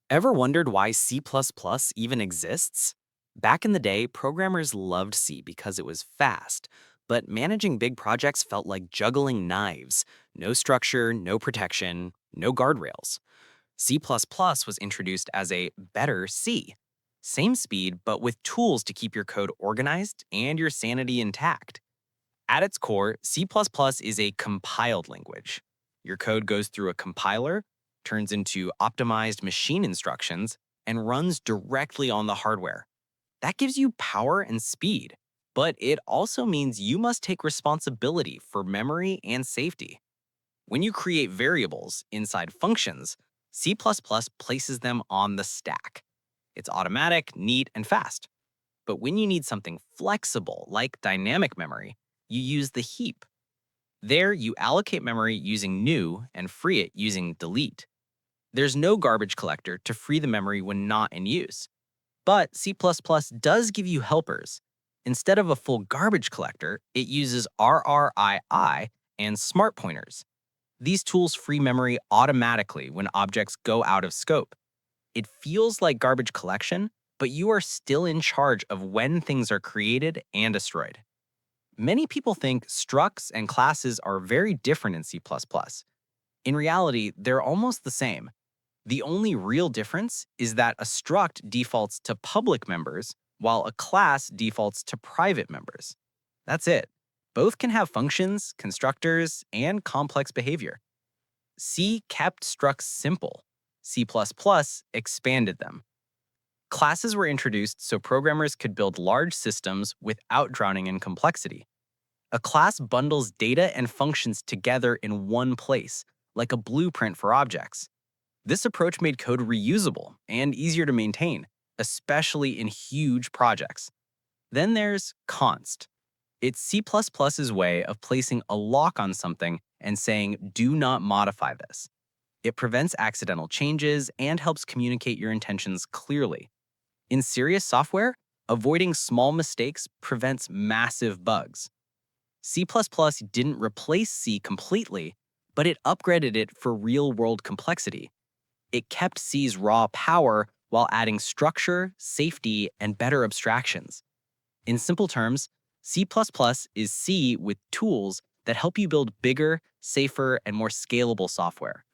Ever wondered why C++ even exists? Back in the day, programmers loved C because it was fast, but managing big projects felt like juggling knives. No structure, no protection, no guardrails. C++ was introduced as a better C. Same speed, but with tools to keep your code organized and your sanity intact. At its core, C++ is a compiled language. Your code goes through a compiler, turns into optimized machine instructions, and runs directly on the hardware. That gives you power and speed, but it also means you must take responsibility for memory and safety. When you create variables inside functions, C++ places them on the stack. It's automatic, neat, and fast. But when you need something flexible, like dynamic memory, you use the heap. There, you allocate memory using new and free it using delete. There's no garbage collector to free the memory when not in use. But C++ does give you helpers. Instead of a full garbage collector, it uses RRII and smart pointers. These tools free memory automatically when objects go out of scope. It feels like garbage collection, but you are still in charge of when things are created and destroyed. Many people think structs and classes are very different in C++. In reality, they're almost the same. The only real difference is that a struct defaults to public members, while a class defaults to private members. That's it. Both can have functions, constructors, and complex behavior. C kept structs simple. C++ expanded them. Classes were introduced so programmers could build large systems without drowning in complexity. A class bundles data and functions together in one place, like a blueprint for objects. This approach made code reusable and easier to maintain, especially in huge projects. Then there's const. It's C++'s way of placing a lock on something and saying, do not modify this. It prevents accidental changes and helps communicate your intentions clearly. In serious software, avoiding small mistakes prevents massive bugs. C++ didn't replace C completely, but it upgraded it for real-world complexity. It kept C's raw power while adding structure, safety, and better abstractions. In simple terms, C++ is C with tools that help you build bigger, safer, and more scalable software.